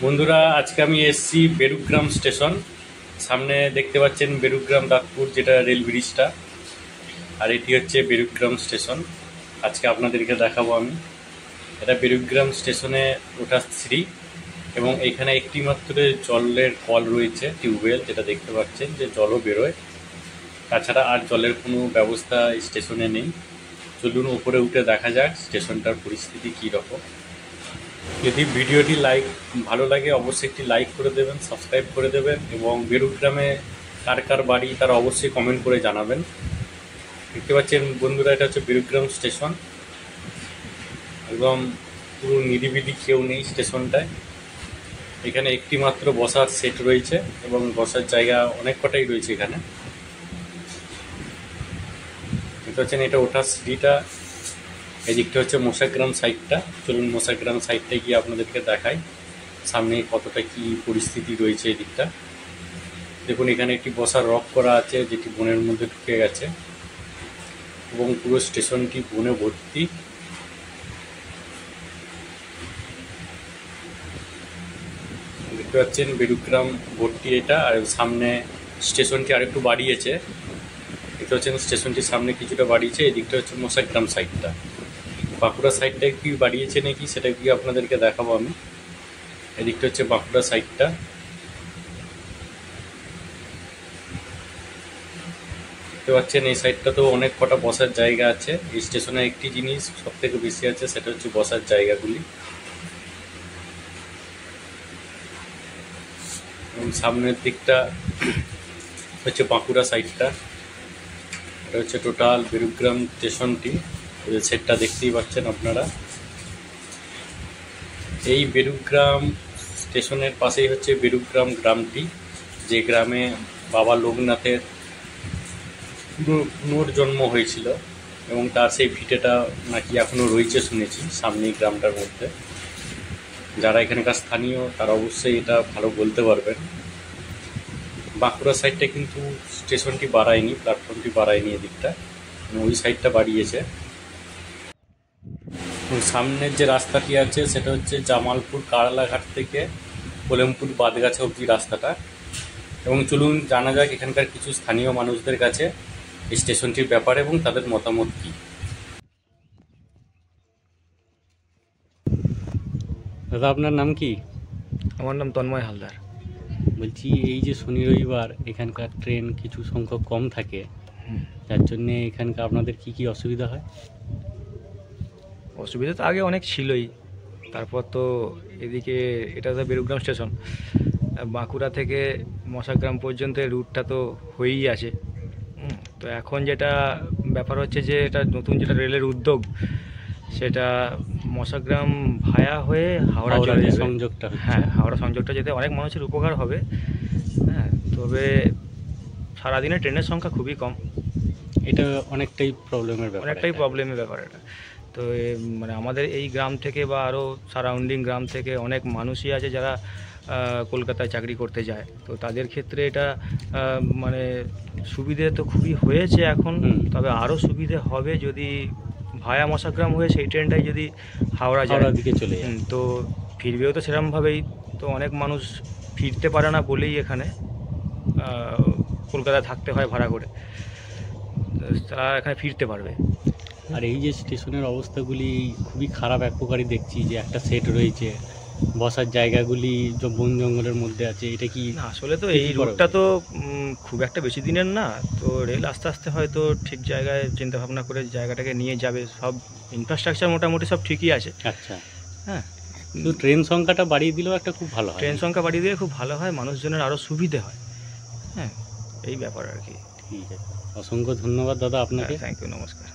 বন্ধুরা, আজকে আমি এসেছি বেরুগ্রাম স্টেশন। সামনে দেখতে পাচ্ছেন বেরুগ্রাম দাঁতপুর, যেটা রেল ব্রিজটা, আর এটি হচ্ছে বেরুগ্রাম স্টেশন। আজকে আপনাদেরকে দেখাবো আমি। এটা বেরুগ্রাম স্টেশনে ওঠার সিঁড়ি, এবং এখানে একটি মাত্র জলের কল রয়েছে, টিউবওয়েল, যেটা দেখতে পাচ্ছেন যে জলও বেরোয়। তাছাড়া আর জলের কোনো ব্যবস্থা এই স্টেশনে নেই। চলুন উপরে উঠে দেখা যাক স্টেশনটার পরিস্থিতি কী রকম। যদি ভিডিওটি ভালো লাগে অবশ্যই একটি লাইক করে দেবেন, সাবস্ক্রাইব করে দেবেন, এবং বেরুগ্রামে কার কার বাড়ি তারা অবশ্যই কমেন্ট করে জানাবেন। দেখতে পাচ্ছেন বন্ধুরা, এটা হচ্ছে বেরুগ্রাম স্টেশন। একদম পুরো নিরিবিলি, কেউ নেই স্টেশনটায়। এখানে একটি মাত্র বসার সেট রয়েছে, এবং বসার জায়গা অনেক কটাই রয়েছে এখানে। দেখতে পাচ্ছেন এটা ওঠার সিঁড়িটা। এই দিকটা হচ্ছে মশাগ্রাম সাইডটা। চলুন মশাগ্রাম সাইডটায় গিয়ে আপনাদেরকে দেখাই সামনে কতটা কি পরিস্থিতি রয়েছে। এই দিকটা দেখুন, এখানে একটি বসার রক করা আছে, যেটি বনের মধ্যে ঢুকে গেছে, এবং পুরো স্টেশনটি বনে ভর্তি। দেখতে পাচ্ছেন বেরুগ্রাম ভর্তি এটা, আর সামনে স্টেশনটি আরেকটু বাড়িয়েছে। দেখতে পাচ্ছেন স্টেশনটির সামনে কিছুটা বাড়িয়েছে। এই দিকটা হচ্ছে মশাগ্রাম সাইডটা। বাঁকুড়া সাইডটা কি বাড়িয়েছে নাকি সেটা কি আপনাদেরকে দেখাবো আমি। এদিকটা হচ্ছে বাঁকুড়া সাইডটা। দেখতে পাচ্ছেন এই সাইডটা তো অনেক কটা বসার জায়গা আছে। এই স্টেশনে একটি জিনিস সব থেকে বেশি আছে, সেটা হচ্ছে বসার জায়গাগুলি। এবং সামনের দিকটা হচ্ছে বাঁকুড়া সাইডটা। এটা হচ্ছে টোটাল বেরুগ্রাম স্টেশনটি। সেটটা দেখতেই পাচ্ছেন আপনারা। এই বেরুগ্রাম স্টেশনের পাশেই হচ্ছে বেরুগ্রাম গ্রামটি, যে গ্রামে বাবা লোকনাথের পুনর্জন্ম হয়েছিল, এবং তার সেই ভিটেটা নাকি এখনও রয়েছে শুনেছি সামনেই গ্রামটার মধ্যে। যারা এখানকার স্থানীয় তারা অবশ্যই এটা ভালো বলতে পারবেন। বাঁকুড়া সাইডটা কিন্তু স্টেশনটি বাড়ায়নি, প্ল্যাটফর্মটি বাড়ায়নি, এদিকটা ওই সাইডটা বাড়িয়েছে। সামনের যে রাস্তাটি আছে সেটা হচ্ছে জামালপুর কারালাঘাট থেকে কোলেমপুর বাদগাছা অবধি রাস্তাটা। এবং চলুন জানা যাক এখানকার কিছু স্থানীয় মানুষদের কাছে এই স্টেশনটির ব্যাপারে এবং তাদের মতামত কী। দাদা, আপনার নাম কি? আমার নাম তন্ময় হালদার। বলছি, এই যে শনি রবিবার এখানকার ট্রেন কিছু সংখ্যক কম থাকে, যার জন্যে এখানকার আপনাদের কি কি অসুবিধা হয়? অসুবিধা তো আগে অনেক ছিলই, তারপর তো এদিকে এটা তো বেরুগ্রাম স্টেশন, বাঁকুড়া থেকে মশাগ্রাম পর্যন্ত রুটটা তো হয়েই আছে। তো এখন যেটা ব্যাপার হচ্ছে যে এটা নতুন যেটা রেলের উদ্যোগ, সেটা মশাগ্রাম ভায়া হয়ে হাওড়া সংযোগটা, হ্যাঁ, হাওড়া সংযোগটা যেতে অনেক মানুষের উপকার হবে। হ্যাঁ, তবে সারাদিনে ট্রেনের সংখ্যা খুবই কম। এটা অনেকটাই প্রবলেমের ব্যাপার এটা। তো মানে আমাদের এই গ্রাম থেকে বা আরও সারাউন্ডিং গ্রাম থেকে অনেক মানুষই আছে যারা কলকাতায় চাকরি করতে যায়। তো তাদের ক্ষেত্রে এটা মানে সুবিধে তো খুবই হয়েছে এখন, তবে আরও সুবিধে হবে যদি ভায়া মশাগ্রাম হয়ে সেই ট্রেনটাই যদি হাওড়া দিকে চলে যায়। তো ফিরবেও তো সেরকমভাবেই, তো অনেক মানুষ ফিরতে পারে না বলেই এখানে কলকাতায় থাকতে হয় ভাড়া করে, তারা এখানে ফিরতে পারবে। আর এই যে স্টেশনের অবস্থাগুলি খুবই খারাপ এক প্রকারই দেখছি, যে একটা সেট রয়েছে, বসার জায়গাগুলি বন জঙ্গলের মধ্যে আছে। এটা কি আসলে তো এই রুটটা তো খুব একটা বেশি দিনের না, তো রেল আস্তে আস্তে হয়তো ঠিক জায়গায় চিন্তা ভাবনা করে জায়গাটাকে নিয়ে যাবে। সব ইনফ্রাস্ট্রাকচার মোটামুটি সব ঠিকই আছে। আচ্ছা, হ্যাঁ, কিন্তু ট্রেন সংখ্যাটা বাড়িয়ে দিলেও একটা খুব ভালো হয়। ট্রেন সংখ্যা বাড়িয়ে দিলে খুব ভালো হয়, মানুষজনের আরও সুবিধে হয়। হ্যাঁ, এই ব্যাপার আর কি। ঠিক আছে, অসংখ্য ধন্যবাদ দাদা আপনাকে। থ্যাংক ইউ, নমস্কার।